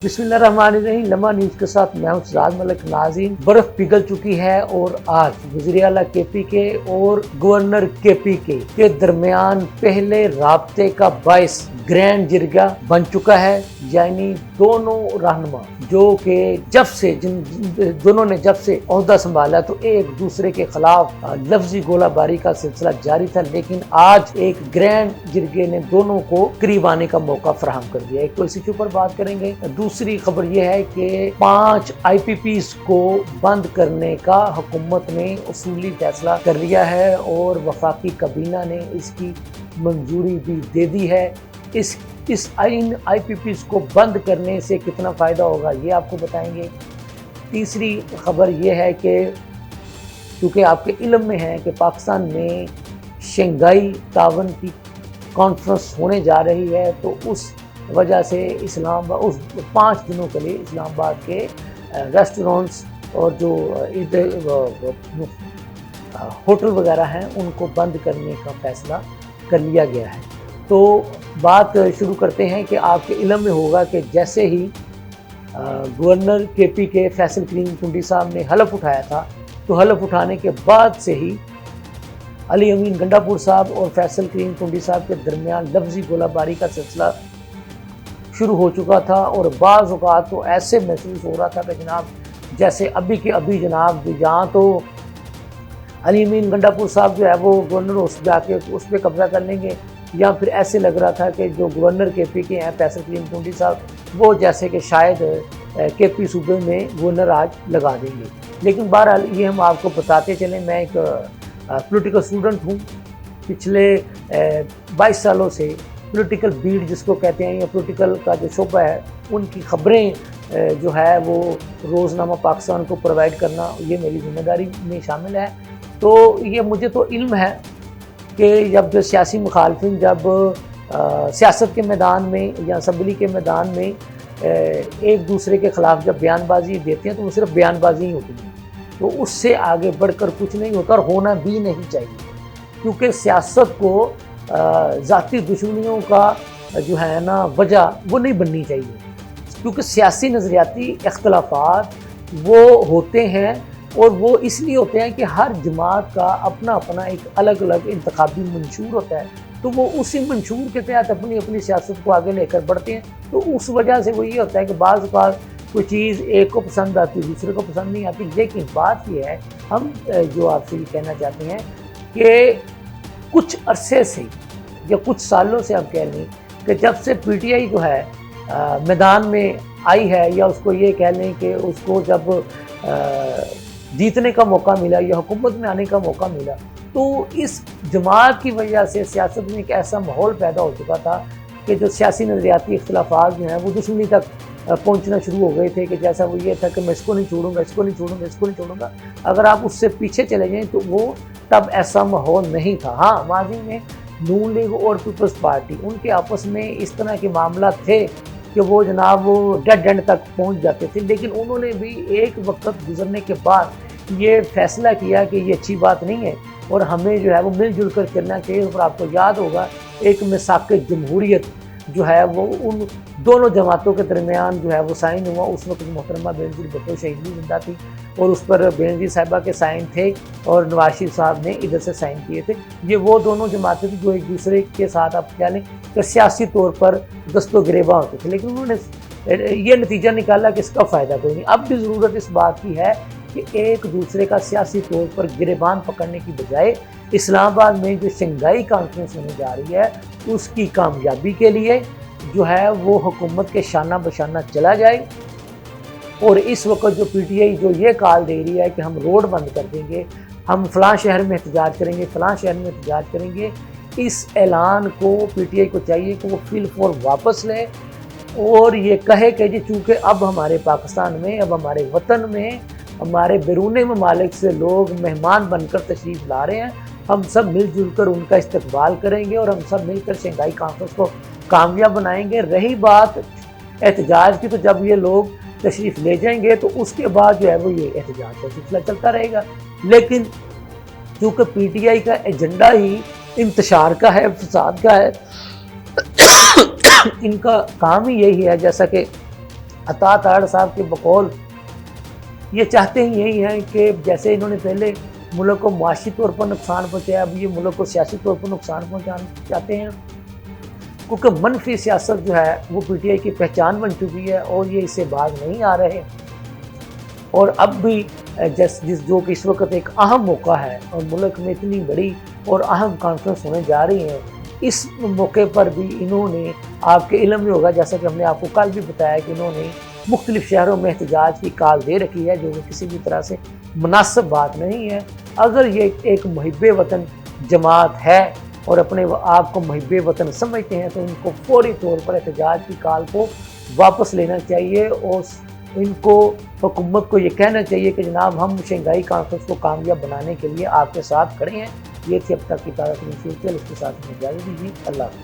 बिस्मिल्लाहिर्रहमानिर्रहीम। लम्हा न्यूज़ के साथ मैं हूं सिराज मलिक। नाज़रीन, बर्फ पिघल चुकी है और आज वज़ीर-ए-आला केपी के और गवर्नर केपी के दरमियान पहले राब्ते का बाइस ग्रैंड जिरगा बन चुका है। यानी दोनों रहनुमा जो कि दोनों ने जब से ओहदा संभाला तो एक दूसरे के खिलाफ लफ्जी गोलाबारी का सिलसिला जारी था, लेकिन आज एक ग्रैंड जिरगे ने दोनों को करीब आने का मौका फराहम कर दिया। एक तो इसी के ऊपर बात करेंगे। दूसरी खबर यह है कि 5 IPPs को बंद करने का हुकूमत ने उसूली फैसला कर लिया है और वफाकी काबीना ने इसकी मंजूरी भी दे दी है। इस IPPs को बंद करने से कितना फ़ायदा होगा ये आपको बताएंगे। तीसरी खबर यह है कि क्योंकि आपके इल्म में है कि पाकिस्तान में शंघाई तावन की कॉन्फ्रेंस होने जा रही है, तो उस वजह से इस्लामाबाद उस 5 दिनों के लिए इस्लामाबाद के रेस्टोरेंट्स और जो होटल वगैरह हैं उनको बंद करने का फ़ैसला कर लिया गया है। तो बात शुरू करते हैं कि आपके इल्म में होगा कि जैसे ही गवर्नर केपी के फैसल करीम टुंडी साहब ने हलफ उठाया था, तो हलफ उठाने के बाद से ही अली अमीन गंडापुर साहब और फैसल करीम टुंडी साहब के दरमियान लफ्जी गोलाबारी का सिलसिला शुरू हो चुका था। और बाज़ औक़ात तो ऐसे महसूस हो रहा था कि जनाब जैसे अभी के अभी जनाब जहाँ तो अली अमीन गंडापुर साहब जो है वो गवर्नर उस जाके उस पर कब्ज़ा कर लेंगे, या फिर ऐसे लग रहा था कि जो गवर्नर केपी के हैं फैसल करीम टुंडी साहब वो जैसे कि शायद केपी सूबे में गवर्नर आज लगा देंगे। लेकिन बहरहाल ये हम आपको बताते चलें, मैं एक पॉलिटिकल स्टूडेंट हूँ। पिछले 22 सालों से पॉलिटिकल बीट जिसको कहते हैं या पॉलिटिकल का जो शोबा है उनकी खबरें जो है वो रोज़नामा पाकिस्तान को प्रोवाइड करना ये मेरी ज़िम्मेदारी में शामिल है। तो ये मुझे तो इल्म है कि जब जो सियासी मुखालफिन जब सियासत के मैदान में या असम्बली के मैदान में एक दूसरे के ख़िलाफ़ जब बयानबाजी देते हैं तो वो सिर्फ बयानबाजी ही होती है, तो उससे आगे बढ़कर कुछ नहीं होता और होना भी नहीं चाहिए। क्योंकि सियासत को ज़ाती दुश्मनियों का जो है ना वजह वो नहीं बननी चाहिए। क्योंकि सियासी नज़रियाती इख्तलाफात वो होते हैं और वो इसलिए होते हैं कि हर जमात का अपना अपना एक अलग अलग इंतखाबी मंशूर होता है, तो वो उसी मंशूर के तहत अपनी अपनी सियासत को आगे लेकर बढ़ते हैं। तो उस वजह से वो ये होता है कि बाज़ औक़ात कोई चीज़ एक को पसंद आती है दूसरे को पसंद नहीं आती। लेकिन बात ये है, हम जो आपसे ये कहना चाहते हैं कि कुछ अरसे से या कुछ सालों से आप कह लें कि जब से PTI जो है मैदान में आई है, या उसको ये कह लें कि उसको जब जीतने का मौका मिला या हुकूमत में आने का मौका मिला, तो इस जमात की वजह से सियासत में एक ऐसा माहौल पैदा हो चुका था कि जो सियासी नज़रियाती इख्तलाफात जो हैं वो दुश्मनी तक पहुंचना शुरू हो गए थे। कि जैसा वो ये था कि मैं इसको नहीं छोड़ूंगा, इसको नहीं छोड़ूंगा, इसको नहीं छोड़ूंगा। अगर आप उससे पीछे चले जाएँ तो वो तब ऐसा माहौल नहीं था। हाँ, माजी में नून लीग और पीपल्स पार्टी उनके आपस में इस तरह के मामला थे कि वो जनाब वो डेड एंड तक पहुंच जाते थे, लेकिन उन्होंने भी एक वक्त गुजरने के बाद ये फैसला किया कि ये अच्छी बात नहीं है और हमें जो है वो मिलजुल कर चलना चाहिए। और आपको याद होगा एक मिसाक जमहूरियत जो है वो उन दोनों जमातों के दरमियान जो है वो साइन हुआ। उस वक्त मोहतरमा बेनज़ीर भुट्टो शहीद भी जिंदा थी और उस पर बेनज़ीर साहिबा के साइन थे और नवाज शरीफ साहब ने इधर से साइन किए थे। ये वो दोनों जमातें थी जो एक दूसरे के साथ आप कह लें कि सियासी तौर पर दस्तो गिरेबा होते थे, लेकिन उन्होंने ये नतीजा निकाला कि इसका फ़ायदा कोई नहीं। अब भी ज़रूरत इस बात की है कि एक दूसरे का सियासी तौर पर गिरेबान पकड़ने की बजाय इस्लामाबाद में जो शंघाई कॉन्फ्रेंस होने जा रही है उसकी कामयाबी के लिए जो है वो हुकूमत के शाना बशाना चला जाए। और इस वक्त जो PTI जो ये कॉल दे रही है कि हम रोड बंद कर देंगे, हम फ़लाँ शहर में एहतजाज करेंगे, फ़लाँ शहर में एहतजाज करेंगे, इस ऐलान को PTI को चाहिए कि वो फिल फॉर वापस ले और ये कहे कि जी चूँकि अब हमारे पाकिस्तान में, अब हमारे वतन में हमारे बैरून ममालिक से लोग मेहमान बनकर तशरीफ़ ला रहे हैं, हम सब मिलजुल कर उनका इस्तकबाल करेंगे और हम सब मिलकर शंघाई कॉन्फ्रेंस को कामयाब बनाएंगे। रही बात एहतजाज की, तो जब ये लोग तशरीफ़ ले जाएंगे तो उसके बाद जो है वो ये एहतजाज का सिलसिला चलता रहेगा। लेकिन चूँकि PTI का एजेंडा ही इंतशार का है, फसाद का है, इनका काम ही यही है। जैसा कि عطا تاڑ صاحب کے بقول یہ چاہتے ہی یہی ہیں کہ جیسے انہوں نے پہلے ملک کو معاشی طور پر نقصان پہنچایا، اب یہ ملک کو سیاسی طور پر نقصان پہنچانا چاہتے ہیں، کیونکہ منفی سیاست جو ہے وہ پی ٹی آئی کی پہچان بن چکی ہے اور یہ اس سے باز نہیں آ رہے۔ اور اب بھی جو کہ اس وقت ایک اہم موقع ہے اور ملک میں اتنی بڑی اور اہم کانفرنس ہونے جا رہی ہیں، اس موقع پر بھی انہوں نے، آپ کے علم میں ہوگا جیسا کہ ہم نے آپ کو کل بھی بتایا کہ انہوں نے مختلف شہروں میں احتجاج کی کال دے رکھی ہے، جو کہ کسی بھی طرح سے مناسب بات نہیں ہے۔ اگر یہ ایک محب وطن جماعت ہے اور اپنے آپ کو محب وطن سمجھتے ہیں تو ان کو فوری طور پر احتجاج کی کال کو واپس لینا چاہیے اور ان کو، حکومت کو یہ کہنا چاہیے کہ جناب ہم شنگھائی کانفرنس کو کامیاب بنانے کے لیے آپ کے ساتھ کھڑے ہیں۔ یہ تھی اب تک کی تازہ ترین صورتحال، اس کے ساتھ ہمیں اجازت دیجیے۔ اللہ حافظ۔